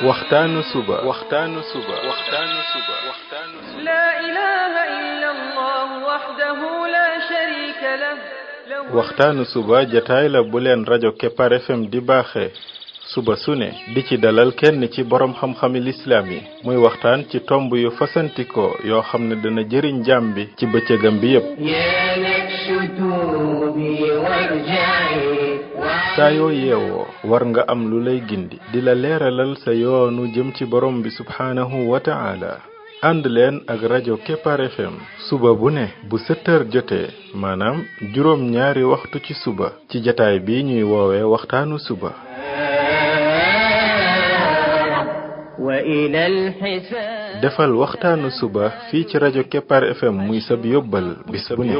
waxtaanu suba لا إله إلا الله وحده لا شريك له waxtaanu suba jataay la bu leen rajo Kepar FM di baaxee suba su ne di ci dalal kenn ci borom xam-xami lislaam yi muy waxtaan ci tomb yu fasantikoo yoo xam ne dana jëriñ jaam bi ci bëccëgam bi yépp saa yoo yeewoo war nga am lu lay gindi di la leeralal sa yoonu jëm ci borom bi subhaanahu wa ta'ala ànd leen ak rajo Kepar FM suba bu ne bu 7h jotee maanaam juróom ñaari waxtu ci suba ci jataay bi ñuy woowee waxtaanu suba defal waxtaanu suba fii ci rajo Kepar FM muy sab yóbbal bis bu ne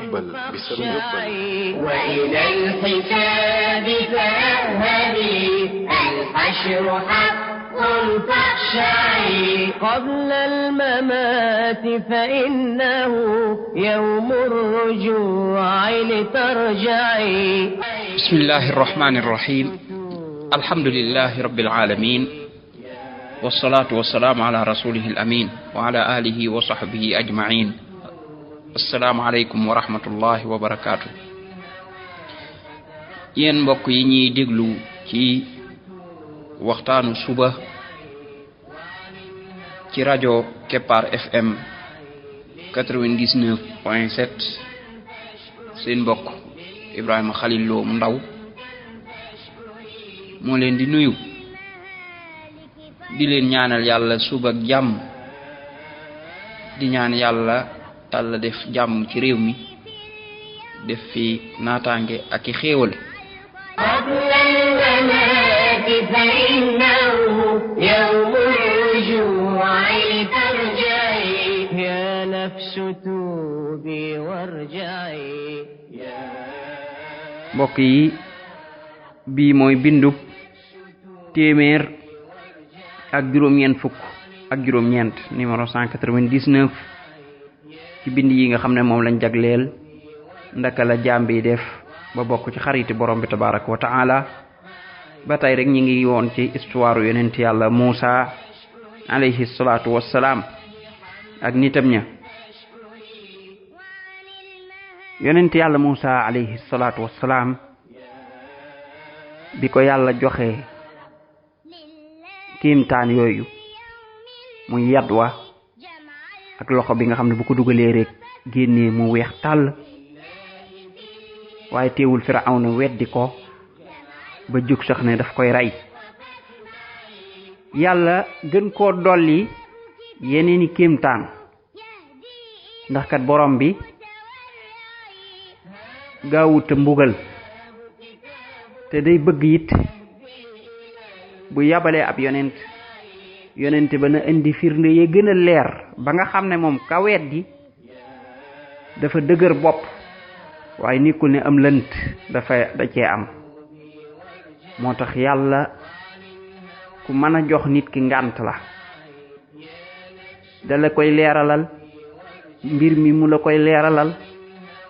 قبل الممات فإنه يوم الرجوع لترجعي بسم الله الرحمن الرحيم الحمد لله رب العالمين والصلاة والسلام على رسوله الأمين وعلى آله وصحبه أجمعين السلام عليكم ورحمة الله وبركاته ين mbokk yi ñi déglu ci waxtaanu suba ci rajo Kepar FM 99.7 seen mbokk Ibrahima Khalil Lo mu ndaw moo leen di nuyu di leen ñaanal yàlla suba ak jàmm di ñaan yàlla Yàlla def jàmm ci réew mi def fi naataange ak i xéewal فإنه يوم الرجوع لترجعي يا نفس توبي وارجعي mbokk yi bii mooy bindub téeméer ak juróom-ñeent fukk ak juróom-ñeent numéro 199 ci bind yi nga xam ne moom lañ jagleel ndaka la jaam bi def ba bokk ci xariti borom bi tabaraka wa ta'ala ba tey rek ñi ngi woon ci histoire yonent yàlla Muusa alayhi salaatu wassalaam ak nitam ña yonent yàlla Muusa alayhi salaatu wassalaam bi ko yàlla joxe kiimtaan yooyu muy yat wa ak loxo bi nga xam ne bu ko dugalee rek génnee mu weex tàll waaye teewul Firawna weddi ko ba jóg sax ne daf koy rey yàlla gën koo dolli yeneeni kéemtaan ndax kat borom bi gaawuta mbugal te day bëgg it bu yabalee ab yonent ba na indi firnde ye gën a leer ba nga xam ne moom ka weddi dafa dëgër bopp waaye nekkul ne am lënt da cee am moo tax yàlla ku mën a jox nit ki ngànt la dala koy leeralal mbir mi mu la koy leeralal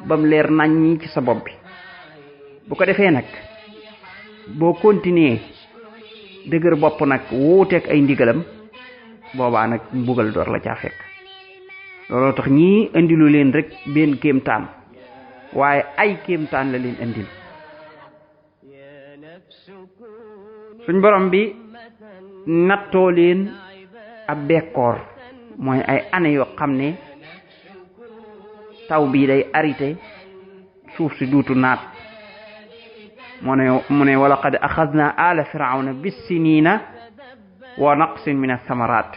bam leer naññi ci sa bopp bi bu ko defee nag boo continuer dëgër bopp nag wuuteeg ay ndigalam boobaa nag mbugal door la caa fekk looloo tax ñii indilu leen rek benn kéemtaan waaye ay kéemtaan la leen indil suñ borom bi nattoo leen ab bekkoor mooy ay année yoo xam ne taw bi day arrêté suuf si duutu naat mu ne wa laqad axadna ala firawna bis-sinina wa naqsin min ath-thamarat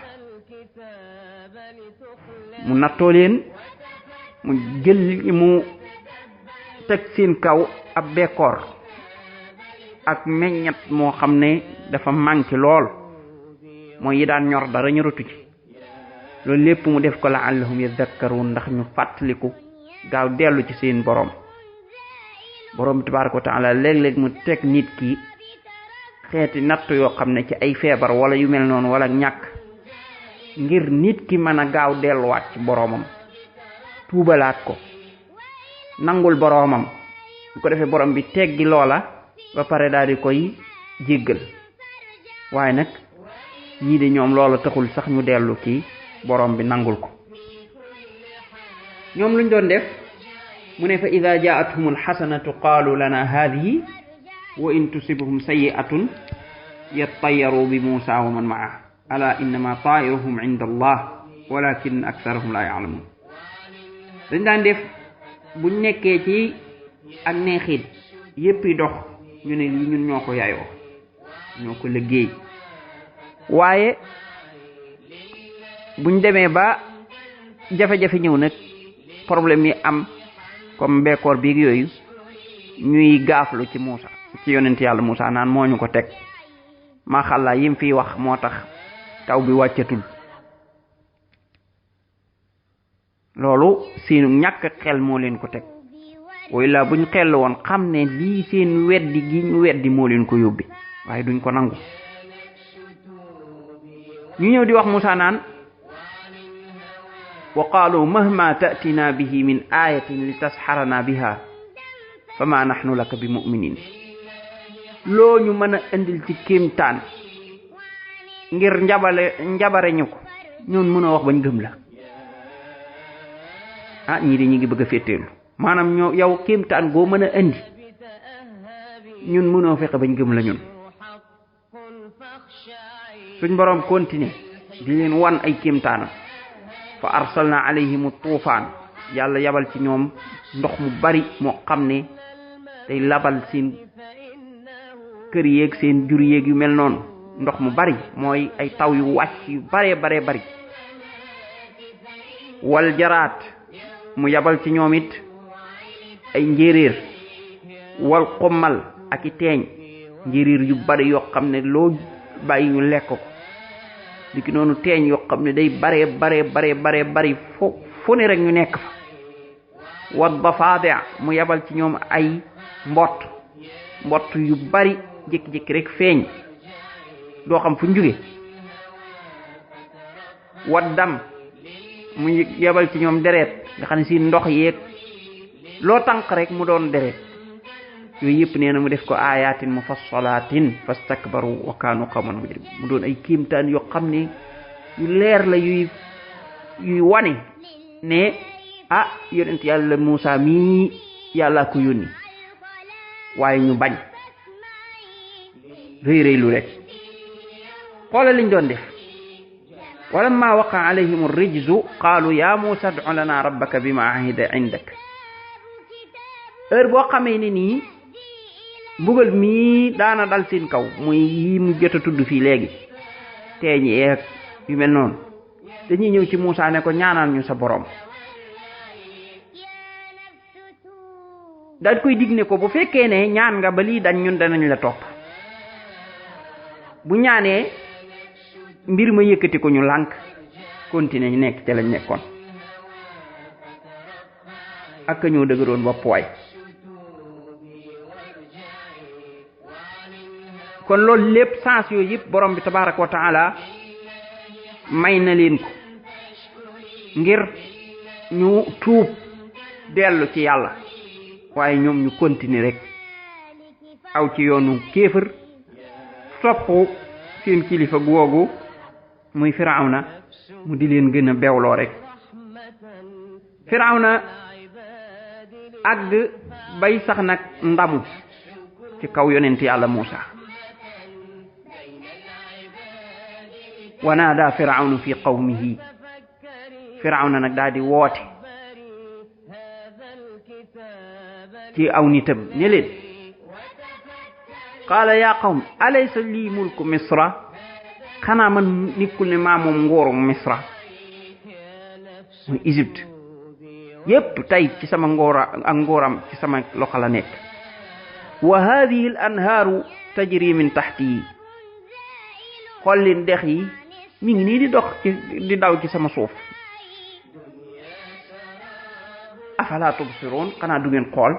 mu nattoo leen mu teg seen kaw ab bekkoor ak meññat moo xam ne dafa manqué lool mooy yi daan ñor dara ñoratu ci loolu lépp mu def ko la'allahum yadhakkarun ndax ñu fàttaliku gaaw dellu ci seen borom bi tabaraka wa ta'ala léeg-léeg mu teg nit ki xeeti natt yoo xam ne ci ay feebar wala yu mel noonu wala ñàkk ngir nit ki mën a gaaw delluwaat ci boromam tuubalaat ko nangul boromam bu ko defee borom bi teggi loola ba pare daal di koy jéggal waaye nag ñii de ñoom loola taxul sax ñu dellu ci borom bi nangul ko ñoom luñ doon def mu ne fa ida jaatuhum alxasanatu qaalu lana haadihi wa in tusibhum sayi'atun yattayaru bi Muusa wa man ma'ah ala innama taa'iruhum inda allah walakin aktharuhum la ya'lamun dañ daan def buñ nekkee ci ak neexit yépp yi dox ñu ne lii ñun ñoo ko yaayoo ñoo ko liggéey waaye buñ demee ba jafe-jafe ñëw nag problème yi am comme bekkoor biig yooyu ñuy gaaflu ci Muusa ci yonent yàlla Muusa naan moo ñu ko teg maa xàllaa yim fiy wax moo tax taw bi wàccatul loolu seenu ñàkk xel moo leen ko teg way la buñ xel woon xam ne lii seen weddi gi ñu weddi moo leen ko yóbbi waaye duñ ko nangu ñu ñëw di wax Muusa naan wa qaalu mahma ta'tina bihi min ayatin li tasxarana biha fama nahnu laka bi mu'minin loo ñu mën a indil ci kéemtaan ngir njabare ñu ko ñun mën a wax bañ gëm la ah ñii de ñi ngi bëgg a féeteelu maanaam ñoo yow kéemtaan goo mën a indi ñun mënoo fexe bañ gëm la ñun suñ boroom continuer di leen wan ay kéemtaanam fa arsalna alayhim tuufaan yàlla yabal ci ñoom ndox mu bari moo xam ne day labal seen kër yeeg seen jur yeeg yu mel noonu ndox mu bari mooy ay taw yu wàcc yu bare bari wal jaraat mu yabal ci ñoom it ay njéeréer wal xommal ak i teeñ njéeréer yu bari yoo xam ne loo bàyyi ñu lekk ko diki noonu teeñ yoo xam ne day bari fu ne rek ñu nekk fa wat dafaadi mu yabal ci ñoom ay mbott yu bari jékki-jékki rek feeñ doo xam fu ñu jóge wat dam mu yabal ci ñoom deret nga xam ne si ndox yeeg loo tànq rek mu doon deret yooyu yëpp nee na mu def ko ayatin mufassalatin fastakbaru wa kaanu qawman mujrim mu doon ay kiimtaan yoo xam ne yu leer la yuy wane ne ah yonent yàlla Muusa mii yàlla ko yónni waaye ñu bañ rëy lu rek xoolal liñ doon def walamma waqa alayhim ar-rijzu qaalu ya Muusa ud'u lana rabbaka bima ahida indak heure boo xamee ne nii mbugal mii daana dal seen kaw muy yi mu jot a tudd fii léegi teeñ yeeg yu mel noonu dañuy ñëw ci Muusa ne ko ñaanal ñu sa borom daal koy dig ne ko bu fekkee ne ñaan nga ba lii dañ ñun danañ la topp bu ñaanee mbir ma yëkkati ko ñu lànk continuer ñu nekk ca lañ nekkoon ak ñoo dëgëroon bopp waay kon loolu lépp sens yooyu yëpp borom bi tabaraka wa taala may na leen ko ngir ñu tuub dellu ci yàlla waaye ñoom ñu continuer rek aw ci yoonu kéefër topp seen kilifa googu muy Firawna mu di leen gën a bewloo rek Firawna àgg bay sax nag ndamu ci kaw yonent yàlla Muusa wa naada Firawnu fi qawmihi Firawna nag daal di woote ci aw nitam ne leen qaala yaa qawm alaysa lii mulku misra xanaa man nekkul ne maa moom nguuru misra muy Égypte yépp tey ci sama nguuram ci sama loxo la nekk wa haadihi al anhaaru tajri min tahti xool leen dex yi mi ngi nii di daw ci sama suuf afala tubsiroon xanaa du ngeen xool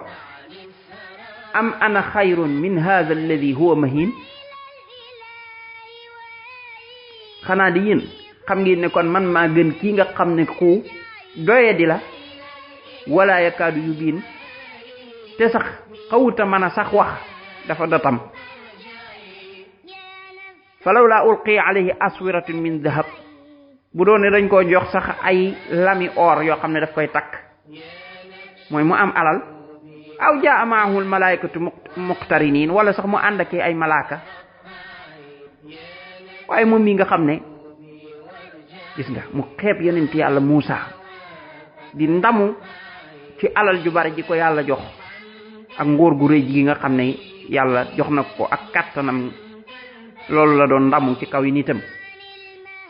am ana xayrun min haadha alladi huwa mahin xanaa di yéen xam ngeen ne kon man maa gën kii nga xam ne ku doye di la wala yakaadu yu biin te sax xawuta mën a sax wax dafa datam falawla ulqiya alayhi aswiratun min dahab bu doon ne dañ koo jox sax ay lami or yoo xam ne daf koy takk mooy mu am alal aw jaa maahul malaikatu muqtarinin wala sax mu ànd ak ay malaaka waaye moom mi nga xam ne gis nga mu xeeb yonent yàlla Muusa di ndamu ci alal ju bari ji ko yàlla jox ak ngóor gu rëy gi nga xam ne yàlla jox na ko ak kattanam loolu la doon ndamu ci kaw yi nitam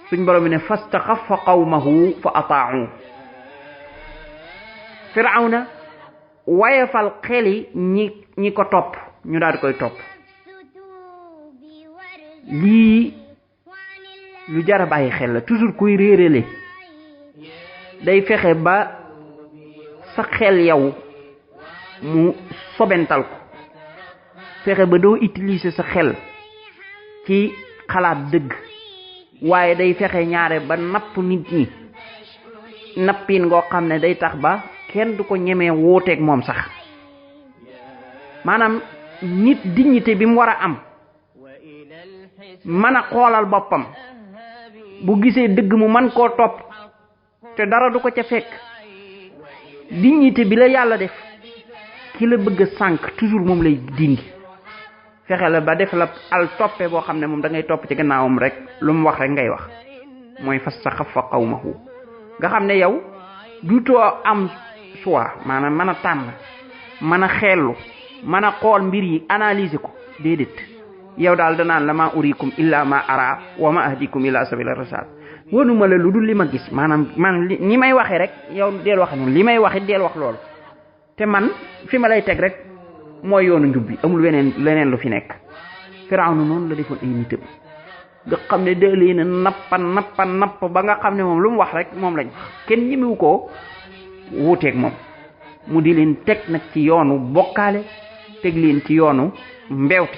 suñ borom bi ne fastaxaffa qawmahu fa ataa'u firawna wayefal xeli ñi ko topp ñu daal di koy topp lii lu jar a bàyyi xel la toujours kuy réerale day fexe ba sa xel yow mu sobental ko fexe ba doo utiliser sa xel ci xalaat dëgg waaye day fexe ñaare ba napp nit ñi nappin ngoo xam ne day tax ba kenn du ko ñemee wóoteeg moom sax maanaam nit dignité bi mu war a am mën a xoolal boppam bu gisee dëgg mu man koo topp te dara du ko ca fekk dignité bi la yàlla def ki la bëgg a sànq toujours moom lay dindi fexe la ba def la al toppe boo xam ne moom da ngay topp ci gannaawam rek lu mu wax rek ngay wax mooy fastaxaffa qawmahu nga xam ne yow duutoo am choix maanaam mën a tànn mën a xeelu mën a xool mbir yi analyser ko déedéet yow daal danaan la ma urikum illa ma ara wa ma ahdikum ila sabila rashad wonuma la lu dul li ma gis maanaam man ni may waxee rek yow deel wax noonu li may waxit deel wax loolu te man fi ma lay teg rek mooy yoonu njub bi amul leneen lu fi nekk Firawna noonu la defoon ay nitam nga xam ne da leen a napp ba nga xam ne moom lu mu wax rek moom lañ kenn ñemewu koo wuuteeg moom mu di leen teg nag ci yoonu bokkaale teg leen ci yoonu mbewte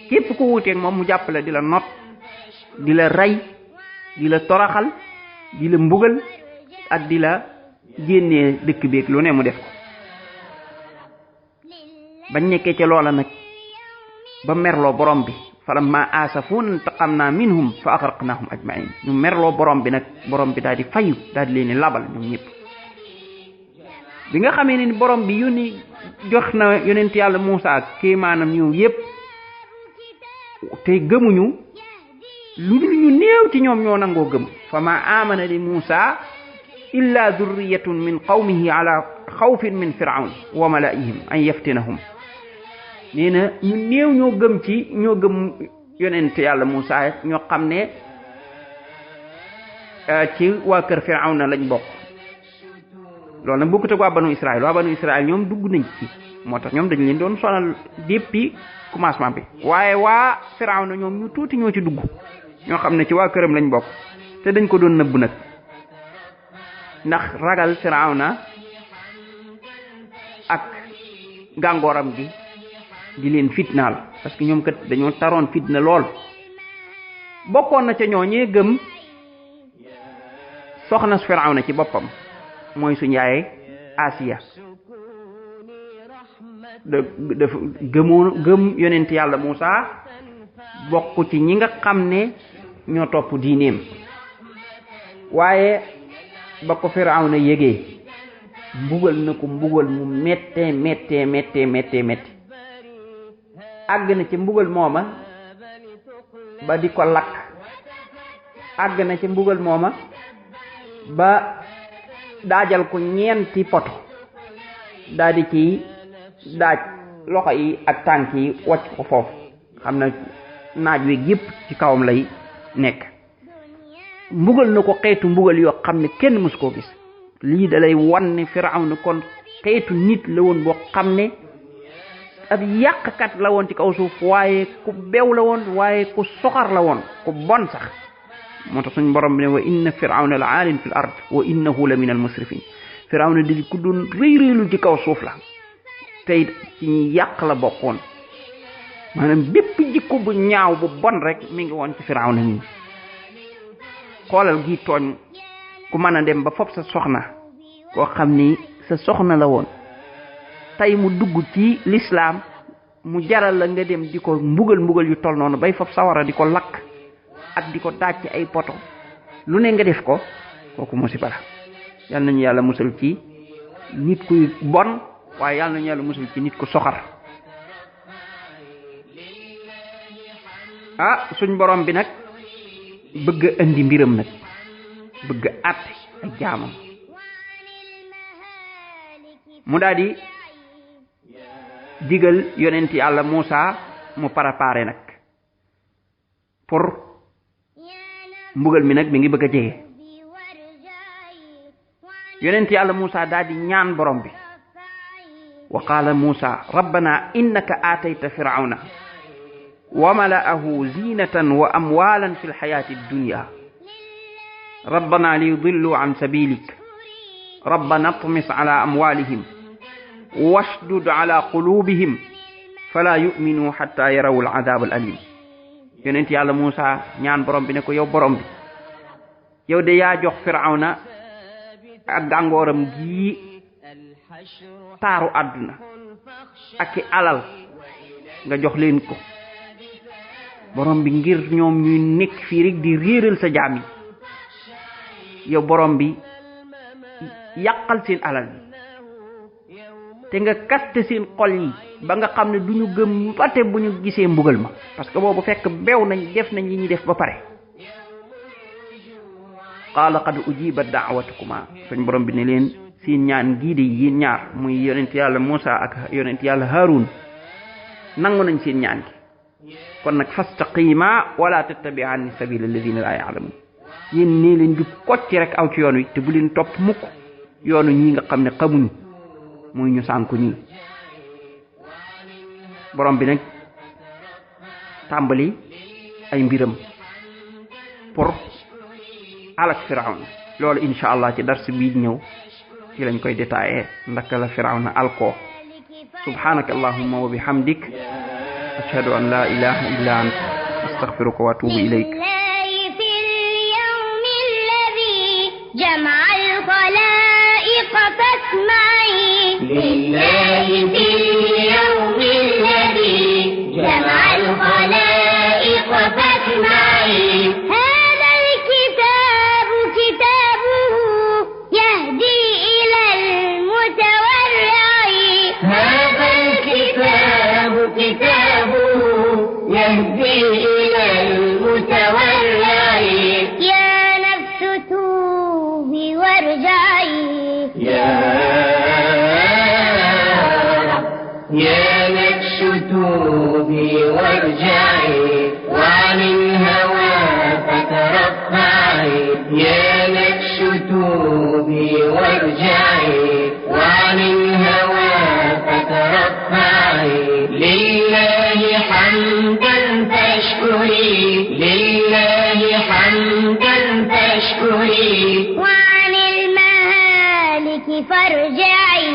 képp ko wuuteeg moom mu jàppale di la not di la rey di la toraxal di la mbugal ak di la génnee dëkk beeg lu ne mu def ko bañ nekkee ca loola nag ba merloo borom bi falamma asafuna intaqamna minhum fa aghraqnahum ajma'in ñu merloo borom bi nag borom bi daal di fayu daal di leen labal ñoom ñëpp bi nga xamee ne borom bi yónni jox na yonent yàlla Muusa ak kéemaanam ñëw yépp te gëmuñu lu dul ñu néew ci ñoom ñoo nangoo gëm fa ma amana li Muusa illa dhurriyatun min qawmihi ala xawfin min fir'aun wa mala'ihim an yaftinahum nee na ñu néew ñoo gëm yonent yàlla Muusa ñoo xam ne ci waa kër Firawna lañ bokk loolu nag bokkut ak waa banu Israël ñoom dugg nañ ci moo tax ñoom dañ leen doon sonal depuis commencement bi waaye waa Firawna ñoom ñu tuuti ñoo ci dugg ñoo xam ne ci waa këram lañ bokk te dañ ko doon nëbb nag ndax ragal Firawna ak gàngooram gi di leen fitnaal parce que ñoom kat dañoo taroon fitna lool bokkoon na ca ñooñee gëm soxna Firawna ci boppam mooy suñu yaay Asiya dafa gëm yonent yàlla Muusa bokk ci ñi nga xam ne ñoo topp diineem waaye ba ko Firawna yégee mbugal na ko mbugal mu méttee àgg na ci mbugal mooma ba di ko lakk àgg na ci mbugal mooma ba daajal ko ñeenti poto daa di ci daaj loxo yi ak tànk yi wàcc ko foofu xam na naaj wi yépp ci kawam lay nekk mbugal na ko xeetu mbugal yoo xam ne kenn mësu koo gis lii da lay wan ne Firawna kon xeetu nit la woon boo xam ne ab yàqkat la woon ci kaw suuf waaye ku bew la woon waaye ku soxar la woon ku bon sax moo tax suñ borom bi ne wa inna Firawna la aalin fil ard wa innahu la min al musrifin Firawna di ku doon réyréylu ci kaw suuf la tey ci ñi yàq la bokkoon maanaam bépp jikko bu ñaaw bu bon rek mi ngi woon ci Firawna nii xoolal gi tooñ ku mën a dem ba fopp sa soxna koo xam ni sa soxna la woon tey mu dugg ci lislaam mu jaral la nga dem di ko mbugal yu toll noonu bay fab sawara di ko lakk ak di ko daaj ci ay poto lu ne nga def ko kooku musiba la. yal nañu yàlla musal ci nit kuy bon waaye yal nañu yàlla musal ci nit ku soxar. suñ borom bi nag bëgg a indi mbiram nag bëgg a àtte ay jaamam mu daal di digal yonent yàlla Muusa mu préparé nag pour mbugal mi nag mi ngi bëgg a jege. yonent yàlla Muusa daal di ñaan borom bi wa qaala Muusa rabbana innaka aatayta firawna wa mala'ahu zinatan wa amwalan fi lxayati addunya rabbana liyudillu an sabilik rabbana atmis ala amwalihim washdud ala qulubihim fala yu'minu hatta yarawu al'adab al'alim. yonent yàlla Muusa ñaan borom bi ne ko yow borom bi yow de yaa jox firawna ak gàngooram gi taaru àdduna ak i alal nga jox leen ko borom bi ngir ñoom ñuy nekk fii rek di réeral sa jaam yi yow borom bi yàqal seen alal yi te nga kaste seen xol yi ba nga xam ne du ñu gëm bate bu ñu gisee mbugal ma parce que boobu fekk bew nañ def nañ yi ñuy def ba pare. qaala qad ujibat da'watukuma suñ borom bi ne leen seen ñaan gii de yéen ñaar muy yonent yàlla Muusa ak yonent yàlla Haarun nangu nañ seen ñaan gi kon nag fastaqima wala tattabi'anni sabila alladhina la ya'lamun. yéen nee leen jub kocc rek aw ci yoon wi te bu leen topp mukk yoonu ñii nga xam ne xamuñu muy ñu sànku ñii. borom bi nag tàmbali ay mbiram pour alak firawna loolu insha allah ci dars bii ñëw ci lañ koy détaillé ndaka la firawna alko. subhanaka allahumma wa bihamdik ashhadu an la ilaha illa anta astaghfiruka wa atubu ilayk. جمع الخلائق فاسمعي لله في اليوم الذي جمع الخلائق فاسمعي هذا الكتاب كتابه يهدي إلى المتورع هذا الكتاب كتابه يهدي إلى المتورع يا نفس توبي وارجعي يا نفس توبي وارجعي وعن الهوى فترفعي يا نفس توبي وارجعي وعن الهوى فترفعي لله حمدا فاشكري لله حمدا فاشكري وعن المهالك فارجعي